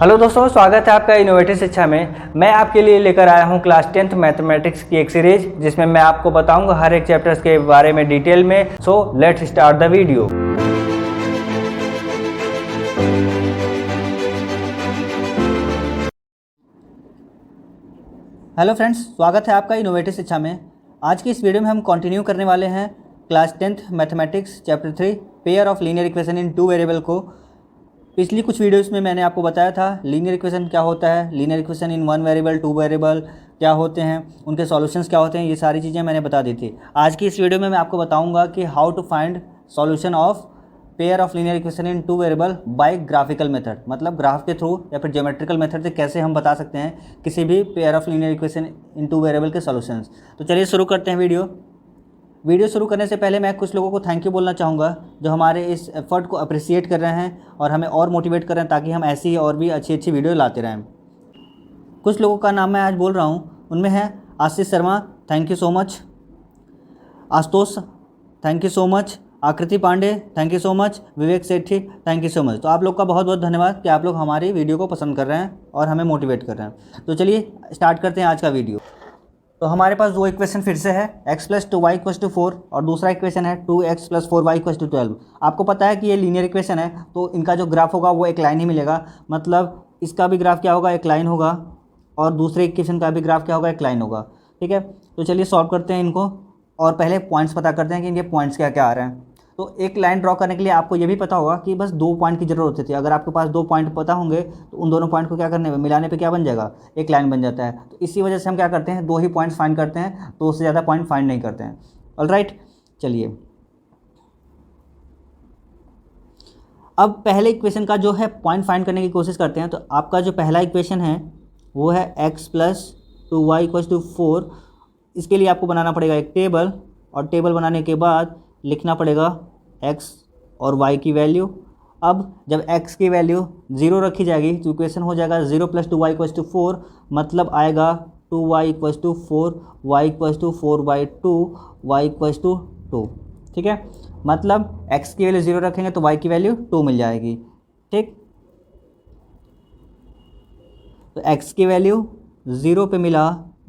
Hello दोस्तों, स्वागत है आपका इनोवेटिव शिक्षा में। मैं आपके लिए लेकर आया हूं क्लास 10th मैथमेटिक्स की एक सीरीज जिसमें मैं आपको बताऊंगा हर एक चैप्टर्स के बारे में डिटेल में। So let's start the video. Hello friends, स्वागत है आपका इनोवेटिव शिक्षा में। आज की इस वीडियो में हम कंटिन्यू करने वाले हैं class 10th mathematics chapter 3 pair of linear equation in two variable को। पिछली कुछ वीडियोस में मैंने आपको बताया था लीनियर इक्वेशन क्या होता है, linear equation in one variable, two variable क्या होते हैं, उनके सॉल्यूशंस क्या होते हैं, ये सारी चीज़ें मैंने बता दी थी। आज की इस वीडियो में मैं आपको बताऊंगा कि how to find solution of pair of linear equation in two variable by graphical method, मतलब ग्राफ के थ्रू या फिर ज्योमेट्रिकल मेथड से कैसे हम बता सकते हैं किसी भी pair of linear equation in two variable के सॉल्यूशंस। तो चलिए शुरू करते हैं वीडियो शुरू करने से पहले मैं कुछ लोगों को थैंक यू बोलना चाहूँगा जो हमारे इस एफर्ट को अप्रिशिएट कर रहे हैं और हमें और मोटिवेट कर रहे हैं ताकि हम ऐसी और भी अच्छी वीडियो लाते रहें। कुछ लोगों का नाम मैं आज बोल रहा हूँ, उनमें है Ashish Sharma, thank you so much, Ashutosh thank you so much, Akriti Pandey thank you so much, Vivek Sethi thank you so much. तो आप लोग का बहुत बहुत धन्यवाद कि आप लोग हमारी वीडियो को पसंद कर रहे हैं और हमें मोटिवेट कर रहे हैं। तो चलिए स्टार्ट करते हैं आज का वीडियो। तो हमारे पास दो इक्वेशन फिर से है, x + 2y = 4 और दूसरा इक्वेशन है 2x + 4y = 12। आपको पता है कि ये लीनियर इक्वेशन है तो इनका जो ग्राफ होगा वो एक लाइन ही मिलेगा, मतलब इसका भी ग्राफ क्या होगा, एक लाइन होगा, और दूसरे इक्वेशन का भी ग्राफ क्या होगा, एक लाइन होगा। ठीक है, तो चलिए सॉल्व करते हैं इनको और पहले पॉइंट्स पता करते हैं कि इनके पॉइंट्स क्या क्या आ रहे हैं। तो एक लाइन ड्रॉ करने के लिए आपको ये भी पता होगा कि बस 2 पॉइंट की ज़रूरत होती है। अगर आपके पास 2 पॉइंट पता होंगे तो उन दोनों पॉइंट को क्या करने में मिलाने पे क्या बन जाएगा, एक लाइन बन जाता है। तो इसी वजह से हम क्या करते हैं, 2 ही पॉइंट्स फाइंड करते हैं, तो उससे ज़्यादा पॉइंट फाइंड नहीं करते हैं। ऑलराइट, चलिए अब पहले इक्वेशन का जो है पॉइंट फाइंड करने की कोशिश करते हैं। तो आपका जो पहला इक्वेशन है वो है x + 2y = 4। इसके लिए आपको बनाना पड़ेगा एक टेबल, और टेबल बनाने के बाद लिखना पड़ेगा x और y की वैल्यू। अब जब x की वैल्यू 0 रखी जाएगी तो इक्वेशन हो जाएगा 0 + 2y = 4, मतलब आएगा 2y = 4, y = 4/2, y = 2। ठीक है, मतलब x की वैल्यू 0 रखेंगे तो y की वैल्यू 2 मिल जाएगी। ठीक, तो x की वैल्यू 0 पे मिला,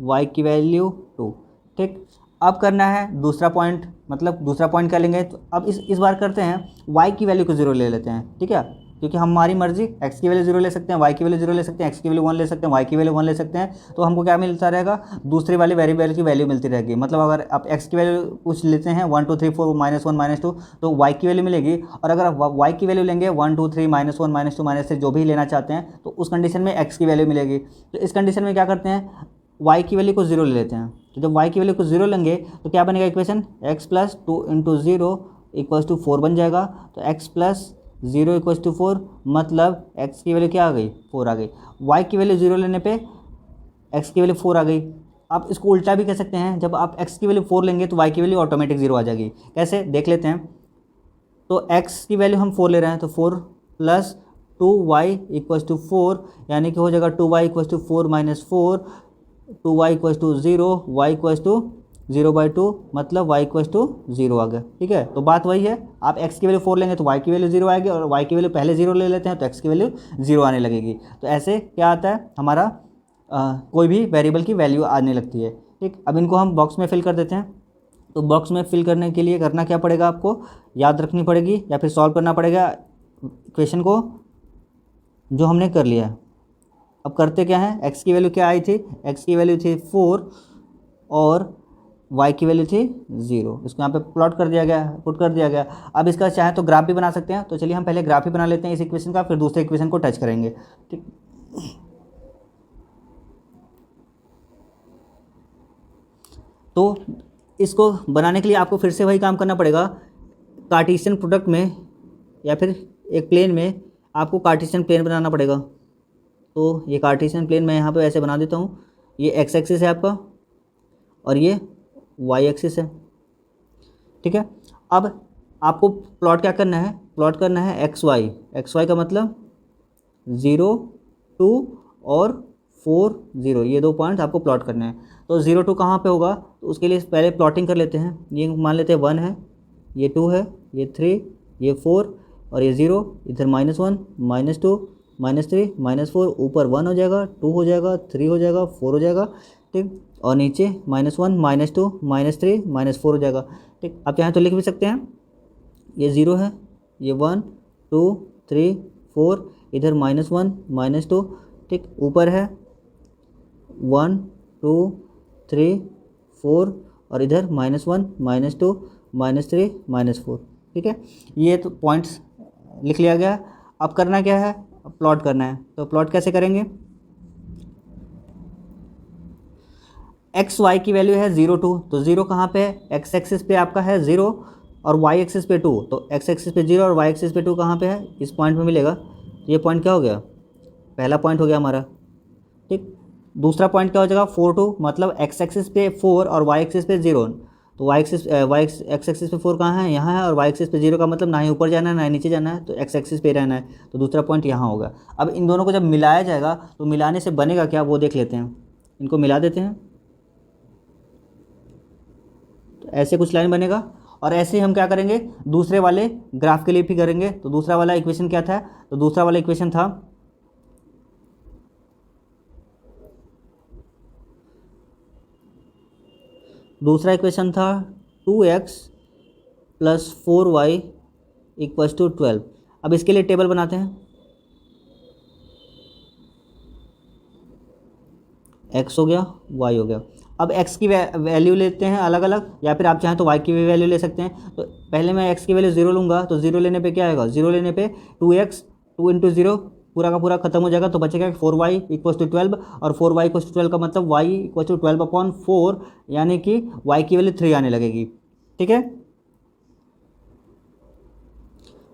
y की वैल्यू 2। ठीक, अब करना है दूसरा पॉइंट, मतलब दूसरा पॉइंट क्या लेंगे, तो अब इस बार करते हैं y की वैल्यू को 0 ले लेते हैं। ठीक है, क्योंकि हमारी मर्जी, x की वैल्यू 0 ले सकते हैं, y की वैल्यू 0 ले सकते हैं, x की वैल्यू 1 ले सकते हैं, y की वैल्यू 1 ले सकते हैं। तो हमको क्या मिलता रहेगा, दूसरी वाली वेरिएबल की वैल्यू मिलती रहेगी। मतलब अगर आप x की वैल्यू कुछ लेते हैं 1 2 3 4 -1 -2 तो y की वैल्यू मिलेगी, और अगर आप y की वैल्यू लेंगे 1 2 3 -1 -2 -3 जो भी लेना चाहते हैं तो उस कंडीशन में x की वैल्यू मिलेगी। तो इस कंडीशन में क्या करते हैं, y की वैल्यू को 0 ले लेते हैं। तो जब y की वैल्यू को 0 लेंगे तो क्या बनेगा इक्वेशन, x + 2 × 0 = 4 बन जाएगा। तो x + 0 = 4, मतलब x की वैल्यू क्या आ गई, 4 आ गई। y की वैल्यू 0 लेने पे x की वैल्यू 4 आ गई। आप इसको उल्टा भी कह सकते हैं, जब आप x की वैल्यू 4 लेंगे तो y की वैल्यू ऑटोमेटिक 0 आ जाएगी। कैसे देख लेते हैं। तो x की वैल्यू हम 4 ले रहे हैं, तो 4 + 2y = 4, यानी कि हो जाएगा 2y = 4 - 4, 2y = 0, y = 0/2, मतलब y = 0 आ गया। ठीक है, तो बात वही है, आप x की वैल्यू 4 लेंगे तो y की वैल्यू 0 आएगी, और y की वैल्यू पहले 0 ले लेते हैं तो x की वैल्यू 0 आने लगेगी। तो ऐसे क्या आता है, हमारा कोई भी वेरिएबल की वैल्यू आने लगती है। ठीक, अब इनको हम बॉक्स में फिल कर देते हैं। तो बॉक्स में फिल करने के लिए करना क्या पड़ेगा, आपको याद रखनी पड़ेगी या फिर सॉल्व करना पड़ेगा इक्वेशन को जो हमने कर लिया है। अब करते क्या है, x की वैल्यू क्या आई थी, x की वैल्यू थी 4 और y की वैल्यू थी 0। इसको यहाँ पे प्लॉट कर दिया गया, पुट कर दिया गया। अब इसका चाहे तो ग्राफ भी बना सकते हैं। तो चलिए हम पहले ग्राफ ही बना लेते हैं इस इक्वेशन का, फिर दूसरे इक्वेशन को टच करेंगे। ठीक, तो इसको बनाने के लिए आपको फिर से वही काम करना पड़ेगा। कार्टेशियन प्रोडक्ट में या फिर एक प्लेन में आपको कार्टेशियन प्लेन बनाना पड़ेगा। तो ये कार्टेशियन प्लेन मैं यहाँ पे ऐसे बना देता हूँ। ये x एक्सिस है आपका और ये y एक्सिस है। ठीक है, अब आपको प्लॉट क्या करना है, प्लॉट करना है xy का मतलब 0 2 और 4 0, ये 2 पॉइंट्स आपको प्लॉट करने हैं। तो 0 2 कहाँ पे होगा, तो उसके लिए पहले प्लॉटिंग कर लेते हैं। ये मान लेते हैं 1 है, ये 2 है, ये 3, ये 4 और ये 0, इधर -1 -2 -3 -4, ऊपर 1 हो जाएगा, 2 हो जाएगा, 3 हो जाएगा, 4 हो जाएगा, ठीक। और नीचे -1 -2 -3 -4 हो जाएगा, ठीक। आप चाहें तो लिख भी सकते हैं, ये 0 है, ये 1 2 3 4, इधर -1 -2, ठीक। ऊपर है 1 2 3 4 और इधर -1 -2 -3 -4, ठीक है। ये तो पॉइंट्स लिख लिया गया। अब करना क्या है, प्लॉट करना है। तो प्लॉट कैसे करेंगे, एक्स वाई की वैल्यू है 0 2, तो 0 कहाँ पे है, एक्स एक्सिस पे आपका है 0 और वाई एक्सिस पे 2, तो एक्स एक्सिस पे 0 और वाई एक्सिस पे 2 कहाँ पे है, इस पॉइंट पे मिलेगा। तो ये पॉइंट क्या हो गया, पहला पॉइंट हो गया हमारा, ठीक। दूसरा पॉइंट क्या हो जाएगा 4 2, मतलब एक्स एक्सिस पे 4 और वाई एक्सिस पे 0, तो एक्स एक्सिस पे 4 कहाँ है, यहाँ है, और वाई एक्सिस पे 0 का मतलब ना ही ऊपर जाना है ना ही नीचे जाना है, तो एक्स एक्सिस पे रहना है, तो दूसरा पॉइंट यहाँ होगा। अब इन दोनों को जब मिलाया जाएगा तो मिलाने से बनेगा क्या, वो देख लेते हैं। इनको मिला देते हैं, तो ऐसे कुछ लाइन बनेगा। और ऐसे ही हम क्या करेंगे, दूसरे वाले ग्राफ के लिए भी करेंगे। तो दूसरा वाला इक्वेशन क्या था, तो दूसरा वाला इक्वेशन था दूसरा इक्वेशन था 2x + 4y = 12। अब इसके लिए टेबल बनाते हैं, x हो गया, y हो गया। अब x की वैल्यू लेते हैं अलग अलग, या फिर आप चाहें तो y की भी वैल्यू ले सकते हैं। तो पहले मैं x की वैल्यू 0 लूँगा, तो 0 लेने पे क्या आएगा, 0 लेने पे 2x, 2 × 0 पूरा का पूरा खत्म हो जाएगा, तो बचेगा 4y = 12, और 4y = 12 का मतलब y = 12/4, यानी कि y की वैल्यू 3 आने लगेगी, ठीक है।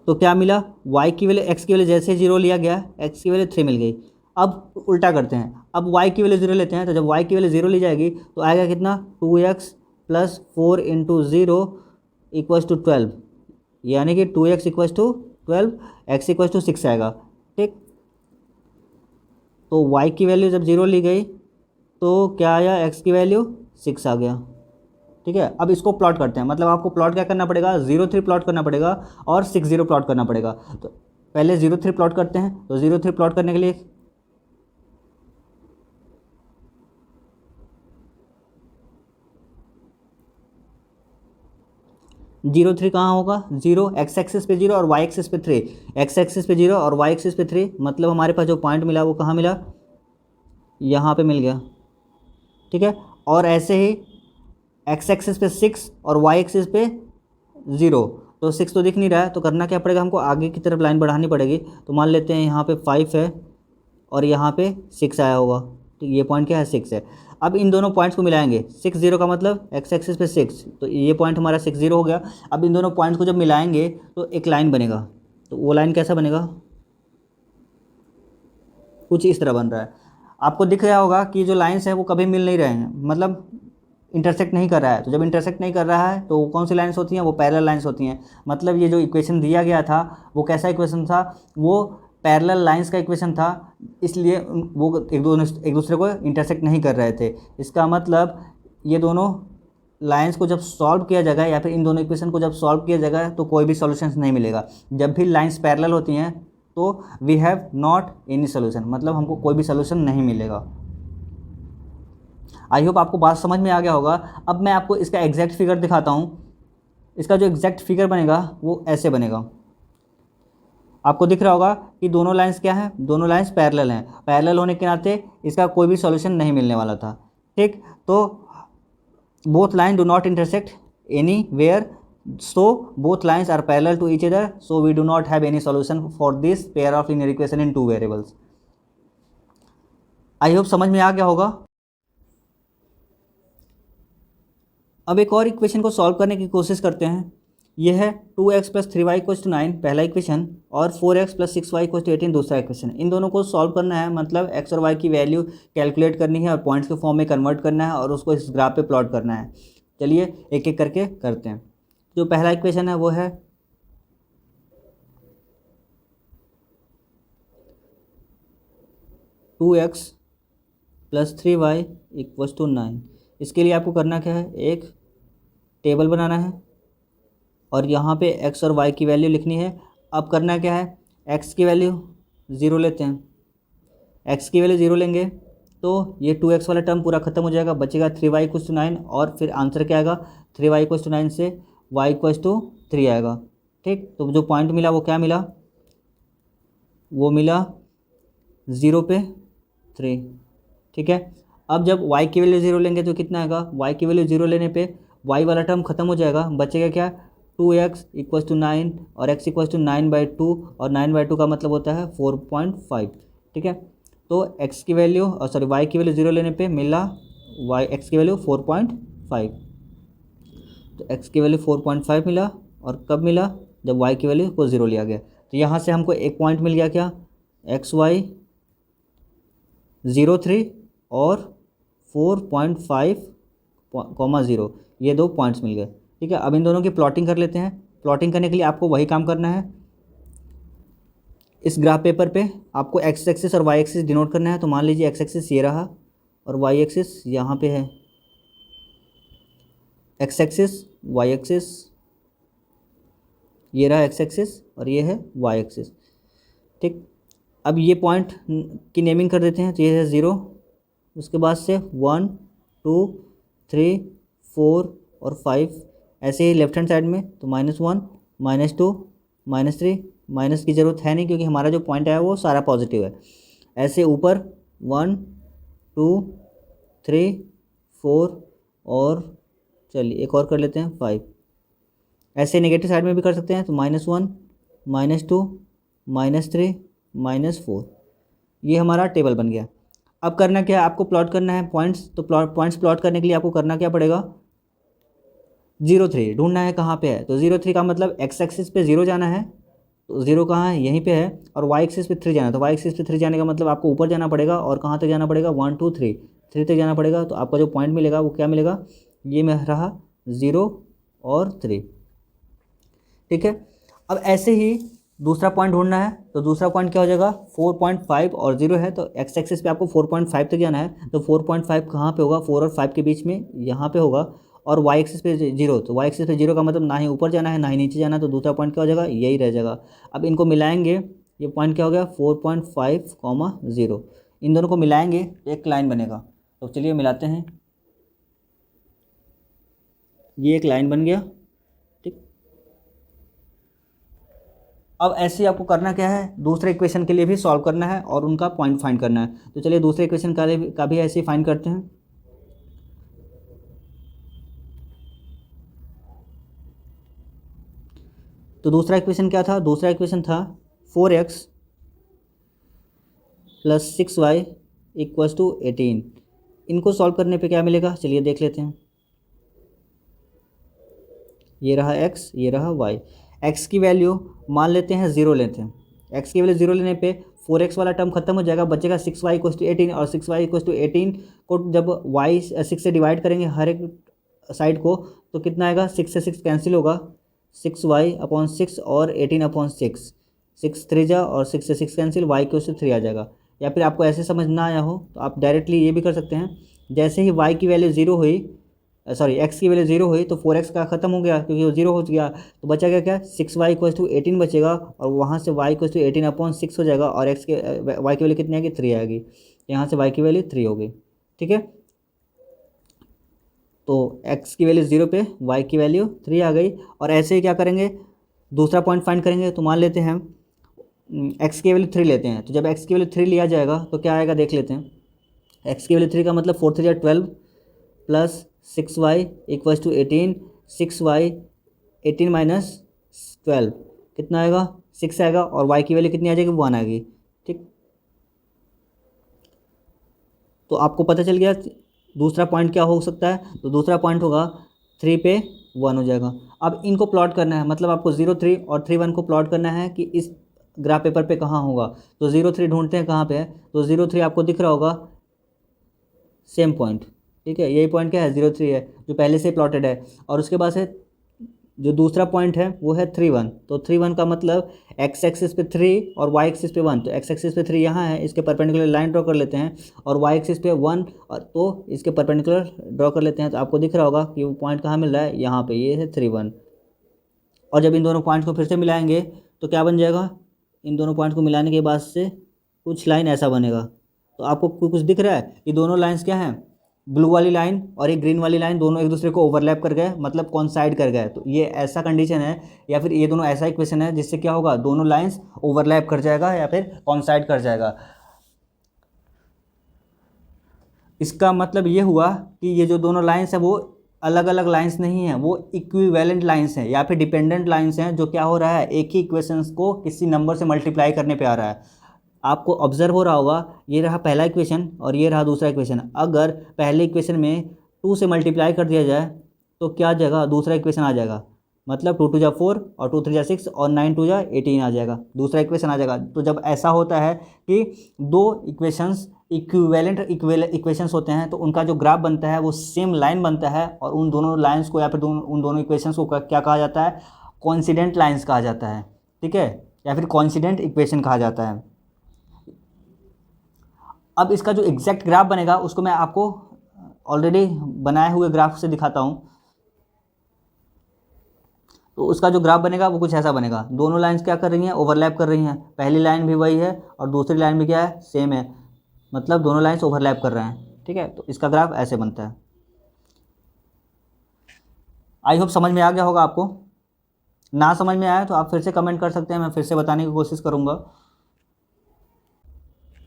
तो क्या मिला, y की वैल्यू, x की वैल्यू जैसे 0 लिया गया, x की वैल्यू 3 मिल गई। अब उल्टा करते हैं, अब y की वैल्यू 0 लेते हैं, तो जब y की वैल्यू 0 ली जाएगी तो आएगा कितना, 2x + 4 × 0 = 12, यानी कि 2x = 12, x = 6 आएगा, ठीक। तो y की वैल्यू जब 0 ली गई तो क्या आया, x की वैल्यू 6 आ गया, ठीक है। अब इसको प्लॉट करते हैं, मतलब आपको प्लॉट क्या करना पड़ेगा, 0 3 प्लॉट करना पड़ेगा और 6 0 प्लॉट करना पड़ेगा। तो पहले 0 3 प्लॉट करते हैं। तो 0 3 प्लॉट करने के लिए 0 3 कहाँ होगा, 0 एक्स एक्सिस पे 0 और वाई एक्सिस पे 3, एक्स एक्सिस पे 0 और वाई एक्सिस पे 3, मतलब हमारे पास जो पॉइंट मिला वो कहाँ मिला, यहाँ पे मिल गया, ठीक है। और ऐसे ही एक्स एक्सिस पे 6 और वाई एक्सिस पे 0, तो 6 तो दिख नहीं रहा है, तो करना क्या पड़ेगा, हमको आगे की तरफ लाइन बढ़ानी पड़ेगी। तो मान लेते हैं यहाँ पे 5 है और यहाँ पे 6 आया होगा, तो ये पॉइंट क्या है, 6 है। अब इन दोनों पॉइंट्स को मिलाएंगे, 6 0 का मतलब एक्स एक्सिस पे 6, तो ये पॉइंट हमारा 6 0 हो गया। अब इन दोनों पॉइंट्स को जब मिलाएंगे तो एक लाइन बनेगा, तो वो लाइन कैसा बनेगा, कुछ इस तरह बन रहा है। आपको दिख रहा होगा कि जो लाइन्स हैं वो कभी मिल नहीं रहे हैं, मतलब इंटरसेक्ट नहीं कर रहा है। तो जब इंटरसेक्ट नहीं कर रहा है तो कौन सी लाइन्स होती हैं, वो पैरेलल लाइन्स होती हैं। मतलब ये जो इक्वेशन दिया गया था वो कैसा इक्वेशन था, वो पैरेलल लाइन्स का इक्वेशन था, इसलिए वो एक दूसरे को इंटरसेक्ट नहीं कर रहे थे। इसका मतलब ये दोनों लाइन्स को जब सॉल्व किया जाएगा, या फिर इन दोनों इक्वेशन को जब सॉल्व किया जाएगा, तो कोई भी सॉल्यूशन नहीं मिलेगा। जब भी लाइन्स पैरेलल होती हैं तो we have not any solution, मतलब हमको कोई भी सोल्यूशन नहीं मिलेगा। आई होप आपको बात समझ में आ गया होगा। अब मैं आपको इसका एग्जैक्ट फिगर दिखाता हूँ। इसका जो एग्जैक्ट फिगर बनेगा वो ऐसे बनेगा। आपको दिख रहा होगा कि दोनों लाइंस क्या हैं, दोनों लाइंस पैरेलल हैं। पैरेलल होने के नाते इसका कोई भी सॉल्यूशन नहीं मिलने वाला था, ठीक। तो both line do not intersect anywhere, so both lines are parallel to each other, so we do not have any solution for this pair of linear equation in two variables. I hope समझ में आ गया होगा। अब एक और equation को solve करने की कोशिश करते हैं। यह है 2x + 3y = 9 पहला इक्वेशन, और 4x + 6y = 18 दूसरा इक्वेशन। इन दोनों को सॉल्व करना है, मतलब x और y की वैल्यू कैलकुलेट करनी है और पॉइंट्स के फॉर्म में कन्वर्ट करना है और उसको इस ग्राफ पे प्लॉट करना है। चलिए एक एक करके करते हैं। जो पहला इक्वेशन है वो है 2x + 3y = 9। इसके लिए आपको करना क्या है, एक टेबल बनाना है और यहाँ पे x और y की वैल्यू लिखनी है। अब करना क्या है, x की वैल्यू ज़ीरो लेते हैं, एक्स की वैल्यू ज़ीरो लेंगे तो ये 2x वाला टर्म पूरा खत्म हो जाएगा, बचेगा 3y इक्वल्स टू 9 और फिर आंसर क्या आएगा 3y इक्वल्स टू 9 से y इक्वल्स टू 3 आएगा। ठीक, तो जो पॉइंट मिला वो क्या मिला, वो मिला 0 पे 3। ठीक है, अब जब y की वैल्यू 0 लेंगे तो कितना आएगा, y की वैल्यू 0 लेने पे y वाला टर्म खत्म हो जाएगा, बचेगा क्या 2x इक्वल्स टू 9 और x इक्वल्स टू 9/2 और 9/2 का मतलब होता है 4.5। ठीक है, तो x की वैल्यू y की वैल्यू 0 लेने पे मिला x की वैल्यू 4.5। तो x की वैल्यू 4.5 मिला, और कब मिला, जब y की वैल्यू को 0 लिया गया। तो यहाँ से हमको एक पॉइंट मिल गया क्या, xy 0.3 और 4.5, 0, ये दो पॉइंट्स मिल गए। ठीक है, अब इन दोनों की प्लॉटिंग कर लेते हैं। प्लॉटिंग करने के लिए आपको वही काम करना है, इस ग्राफ पेपर पे आपको एक्स एक्सिस और वाई एक्सिस डिनोट करना है। तो मान लीजिए एक्स एक्सिस ये रहा और वाई एक्सिस यहाँ पे है, एक्स एक्सिस वाई एक्सिस, ये रहा एक्स एक्सिस और ये है वाई एक्सिस। ठीक, अब ये पॉइंट की नेमिंग कर देते हैं। तो ये है 0, उसके बाद से 1 2 3 4 और 5, ऐसे ही लेफ्ट हैंड साइड में तो -1 -2 -3, माइनस की ज़रूरत है नहीं क्योंकि हमारा जो पॉइंट है वो सारा पॉजिटिव है। ऐसे ऊपर 1 2 3 4 और चलिए एक और कर लेते हैं 5। ऐसे नेगेटिव साइड में भी कर सकते हैं, तो -1 -2 -3 -4, ये हमारा टेबल बन गया। अब करना क्या है, आपको प्लॉट करना है पॉइंट्स। तो पॉइंट्स प्लॉट करने के लिए आपको करना क्या पड़ेगा, 0.3 ढूंढना है कहाँ पे है। तो 0.3 का मतलब एक्स एक्सिस पे 0 जाना है, तो 0 कहाँ है, यहीं पे है, और वाई एक्सिस पे 3 जाना है। तो वाई एक्सिस पे 3 जाने का मतलब आपको ऊपर जाना पड़ेगा, और कहाँ तक जाना पड़ेगा 1 2 3 तक जाना पड़ेगा। तो आपका जो पॉइंट मिलेगा वो क्या मिलेगा, ये में रहा 0 और 3। ठीक है, अब ऐसे ही दूसरा पॉइंट ढूंढना है। तो दूसरा पॉइंट क्या हो जाएगा, 4.5 और 0 है, तो एक्स एक्सिस पे आपको 4.5 तक जाना है। तो 4.5 कहाँ पे होगा, 4 और 5 के बीच में, यहाँ पे होगा। और वाई एक्सिस पे 0, तो वाई एक्सिस पे 0 का मतलब ना ही ऊपर जाना है ना ही नीचे जाना है, तो दूसरा पॉइंट क्या हो जाएगा, यही रह जाएगा। अब इनको मिलाएंगे, ये पॉइंट क्या हो गया 4.5, 0, इन दोनों को मिलाएंगे तो एक लाइन बनेगा। तो चलिए मिलाते हैं, ये एक लाइन बन गया। ठीक, अब ऐसे आपको करना क्या है, दूसरे इक्वेशन के लिए भी सॉल्व करना है और उनका पॉइंट फाइंड करना है। तो चलिए दूसरे इक्वेशन का भी ऐसे ही फाइंड करते हैं। तो दूसरा इक्वेशन क्या था, दूसरा इक्वेशन था 4x + 6y = 18। इनको सॉल्व करने पे क्या मिलेगा, चलिए देख लेते हैं। ये रहा x, ये रहा y। x की वैल्यू मान लेते हैं 0 लेते हैं, x की वैल्यू 0 लेने पे 4x वाला टर्म खत्म हो जाएगा, बचेगा 6y = 18, और 6y = 18 को जब y 6 से डिवाइड करेंगे हर एक साइड को, तो कितना आएगा, 6 से 6 कैंसिल होगा, 6y/6 और 18/6, 6 3 जा और 6 से 6 कैंसिल, y = 3 आ जाएगा। या फिर आपको ऐसे समझ ना आया हो तो आप डायरेक्टली ये भी कर सकते हैं, जैसे ही y की वैल्यू 0 हुई, x की वैल्यू 0 हुई, तो 4x का खत्म हो गया क्योंकि वो 0 हो गया, तो बचा गया क्या, 6y = 18 बचेगा, और वहाँ से y = 18/6 हो जाएगा, और y की वैल्यू कितनी आएगी, 3 आएगी। यहाँ से y की वैल्यू 3 होगी। ठीक है, तो x की वैल्यू 0 पे y की वैल्यू 3 आ गई। और ऐसे ही क्या करेंगे, दूसरा पॉइंट फाइंड करेंगे। तो मान लेते हैं x की वैल्यू 3 लेते हैं, तो जब x की वैल्यू 3 लिया जाएगा तो क्या आएगा देख लेते हैं। x की वैल्यू 3 का मतलब 4 3 जा 12 + 6y = 18, 6y 18 - 12 कितना आएगा, 6 आएगा, और y की वैल्यू कितनी आ जाएगी, 1 आएगी। ठीक, तो आपको पता चल गया दूसरा पॉइंट क्या हो सकता है। तो दूसरा पॉइंट होगा 3 पे 1 हो जाएगा। अब इनको प्लॉट करना है, मतलब आपको 0 3 और 3 1 को प्लॉट करना है कि इस ग्राफ पेपर पे कहाँ होगा। तो 0 3 ढूंढते हैं कहाँ पे है, तो 0 3 आपको दिख रहा होगा, सेम पॉइंट। ठीक है, यही पॉइंट क्या है, 0 3 है, जो पहले से प्लॉटेड है। और उसके बाद से जो दूसरा पॉइंट है वो है 3 1। तो 3 1 का मतलब x एक्सिस पे 3 और y एक्सिस पे 1। तो x एक्सिस पे 3 यहाँ है, इसके परपेंडिकुलर लाइन ड्रॉ कर लेते हैं, और y एक्सिस पे 1, और तो इसके परपेंडिकुलर ड्रॉ कर लेते हैं। तो आपको दिख रहा होगा कि वो पॉइंट कहाँ मिल रहा है, यहाँ पे, ये है 3 1। और जब इन दोनों पॉइंट्स को फिर से मिलाएंगे तो क्या बन जाएगा, इन दोनों पॉइंट को मिलाने के बाद से कुछ लाइन ऐसा बनेगा। तो आपको कुछ दिख रहा है, ये दोनों लाइंस क्या हैं, ब्लू वाली लाइन और एक ग्रीन वाली लाइन, दोनों एक दूसरे को ओवरलैप कर गए, मतलब कॉन्साइड कर गए। तो ये ऐसा कंडीशन है, या फिर ये दोनों ऐसा इक्वेशन है जिससे क्या होगा, दोनों लाइंस ओवरलैप कर जाएगा या फिर कॉन्साइड कर जाएगा। इसका मतलब ये हुआ कि ये जो दोनों लाइंस है वो अलग अलग लाइंस नहीं है, वो इक्विवेलेंट लाइंस हैं या फिर डिपेंडेंट लाइंस हैं, जो क्या हो रहा है, एक ही इक्वेशंस को किसी नंबर से मल्टीप्लाई करने पे आ रहा है। आपको ऑब्जर्व हो रहा होगा, ये रहा पहला इक्वेशन और ये रहा दूसरा इक्वेशन। अगर पहले इक्वेशन में 2 से मल्टीप्लाई कर दिया जाए तो क्या आ जाएगा, दूसरा इक्वेशन आ जाएगा, मतलब 2 2 जा 4 और 2 3 जा 6 और 9 2 जा 18 आ जाएगा, दूसरा इक्वेशन आ जाएगा। तो जब ऐसा होता है कि दो इक्वेशंस इक्विवेलेंट इक्वेशंस होते हैं तो उनका जो ग्राफ बनता है वो सेम लाइन बनता है, और उन दोनों लाइंस को या फिर उन दोनों इक्वेशंस को क्या कहा जाता है, कोइंसिडेंट लाइंस कहा जाता है, ठीक है, या फिर कोइंसिडेंट इक्वेशन कहा जाता है। अब इसका जो एग्जैक्ट ग्राफ बनेगा उसको मैं आपको ऑलरेडी बनाए हुए ग्राफ से दिखाता हूँ। तो उसका जो ग्राफ बनेगा वो कुछ ऐसा बनेगा, दोनों लाइंस क्या कर रही हैं, ओवरलैप कर रही हैं, पहली लाइन भी वही है और दूसरी लाइन भी क्या है, सेम है, मतलब दोनों लाइंस ओवरलैप कर रहे हैं, ठीक है। तो इसका ग्राफ ऐसे बनता है। आई होप समझ में आ गया होगा आपको। ना समझ में आया तो आप फिर से कमेंट कर सकते हैं, मैं फिर से बताने की कोशिश करूँगा।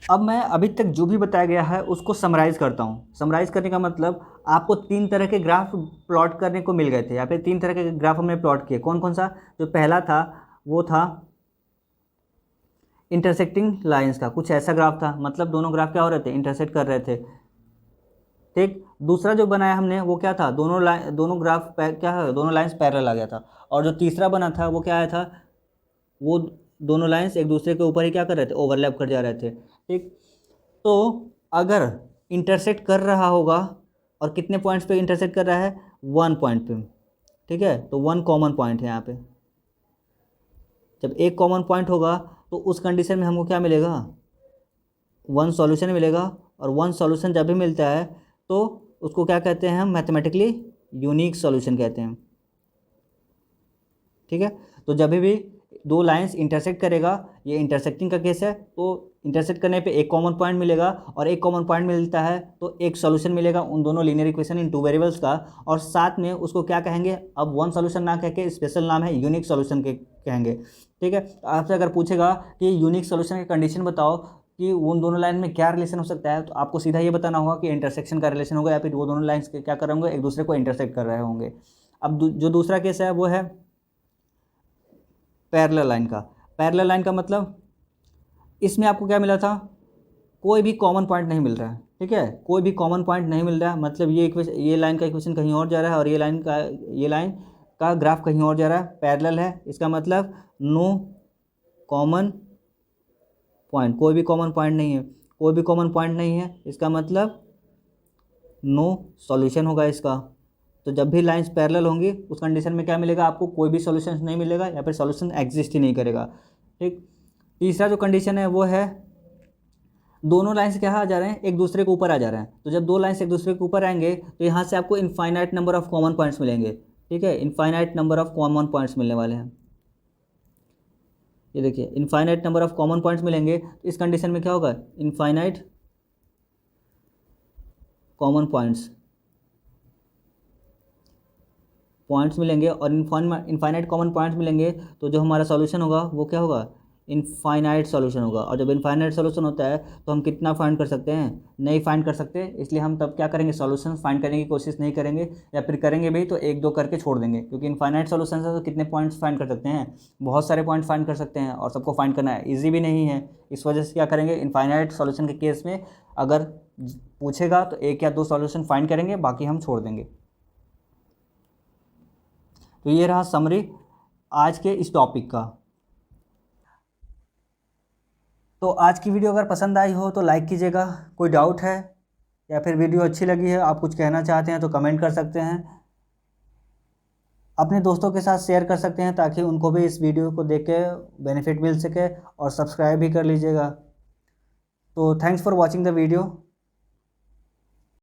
अब मैं अभी तक जो भी बताया गया है उसको समराइज़ करता हूँ। समराइज़ करने का मतलब, आपको 3 तरह के ग्राफ प्लॉट करने को मिल गए थे, या फिर 3 तरह के ग्राफ हमने प्लॉट किए। कौन कौन सा, जो पहला था वो था इंटरसेक्टिंग लाइंस का, कुछ ऐसा ग्राफ था, मतलब दोनों ग्राफ क्या हो रहे थे, इंटरसेक्ट कर रहे थे, ठीक। दूसरा जो बनाया हमने वो क्या था, दोनों ग्राफ क्या है, दोनों लाइंस पैरेलल आ गया था। और जो तीसरा बना था वो क्या आया था, वो दोनों लाइंस एक दूसरे के ऊपर ही क्या कर रहे थे, ओवरलैप कर जा रहे थे, ठीक। तो अगर इंटरसेक्ट कर रहा होगा, और कितने पॉइंट्स पे इंटरसेक्ट कर रहा है, 1 पॉइंट पे, ठीक है। तो 1 कॉमन पॉइंट है यहाँ पे। जब एक कॉमन पॉइंट होगा तो उस कंडीशन में हमको क्या मिलेगा, 1 सॉल्यूशन मिलेगा। और 1 सॉल्यूशन जब भी मिलता है तो उसको क्या कहते हैं, हम मैथमेटिकली यूनिक सॉल्यूशन कहते हैं, ठीक है। तो जब भी दो लाइंस इंटरसेक्ट करेगा, ये इंटरसेक्टिंग का केस है, तो इंटरसेक्ट करने पे एक कॉमन पॉइंट मिलेगा, और एक कॉमन पॉइंट मिलता है तो एक सॉल्यूशन मिलेगा उन दोनों लीनियर इक्वेशन इन 2 वेरिएबल्स का, और साथ में उसको क्या कहेंगे, अब 1 सॉल्यूशन ना कह के स्पेशल नाम है यूनिक सॉल्यूशन के कहेंगे, ठीक है। आपसे अगर पूछेगा कि यूनिक सॉल्यूशन की कंडीशन बताओ कि उन दोनों लाइन में क्या रिलेशन हो सकता है, तो आपको सीधा ये बताना होगा कि इंटरसेक्शन का रिलेशन होगा, या फिर वो दोनों लाइन्स क्या कर रहे होंगे, एक दूसरे को इंटरसेक्ट कर रहे होंगे। अब जो दूसरा केस है वो है पैरेलल लाइन का। पैरेलल लाइन का मतलब, इसमें आपको क्या मिला था, कोई भी कॉमन पॉइंट नहीं मिल रहा है, ठीक है, कोई भी कॉमन पॉइंट नहीं मिल रहा है, मतलब ये लाइन का इक्वेशन कहीं और जा रहा है और ये लाइन का ग्राफ कहीं और जा रहा है, पैरेलल है, इसका मतलब नो कॉमन पॉइंट, कोई भी कॉमन पॉइंट नहीं है, कोई भी कॉमन पॉइंट नहीं है, इसका मतलब नो सॉल्यूशन होगा इसका। तो जब भी लाइंस पैरेलल होंगी उस कंडीशन में क्या मिलेगा आपको, कोई भी सॉल्यूशन नहीं मिलेगा, या फिर सॉल्यूशन एग्जिस्ट ही नहीं करेगा, ठीक। तीसरा जो कंडीशन है वो है, दोनों लाइंस क्या आ जा रहे हैं, एक दूसरे के ऊपर आ जा रहे हैं। तो जब दो लाइंस एक दूसरे के ऊपर आएंगे तो यहाँ से आपको infinite number of common points मिलेंगे, ठीक है, infinite number of common points मिलने वाले हैं। ये देखिए, infinite number of common points मिलेंगे, तो इस कंडीशन में क्या होगा, इनफाइनाइट कॉमन पॉइंट्स मिलेंगे, और इनफाइनाइट कॉमन पॉइंट्स मिलेंगे तो जो हमारा सॉल्यूशन होगा वो क्या होगा, इनफाइनाइट सॉल्यूशन होगा। और जब इनफाइनाइट सॉल्यूशन होता है तो हम कितना फाइंड कर सकते हैं, नहीं फाइंड कर सकते, इसलिए हम तब क्या करेंगे, सॉल्यूशन फाइंड करने की कोशिश नहीं करेंगे, या फिर करेंगे भी तो 1 2 करके छोड़ देंगे, क्योंकि इनफाइनाइट सॉल्यूशन से तो कितने पॉइंट्स फाइंड कर सकते हैं, बहुत सारे पॉइंट फाइंड कर सकते हैं, और सबको फाइंड करना ईजी भी नहीं है। इस वजह से क्या करेंगे, इनफाइनाइट सॉल्यूशन के केस में अगर पूछेगा तो 1 या 2 सॉल्यूशन फाइंड करेंगे, बाकी हम छोड़ देंगे। तो ये रहा समरी आज के इस टॉपिक का। तो आज की वीडियो अगर पसंद आई हो तो लाइक कीजिएगा, कोई डाउट है या फिर वीडियो अच्छी लगी है, आप कुछ कहना चाहते हैं तो कमेंट कर सकते हैं, अपने दोस्तों के साथ शेयर कर सकते हैं ताकि उनको भी इस वीडियो को देख के बेनिफिट मिल सके, और सब्सक्राइब भी कर लीजिएगा। तो thanks for watching the video.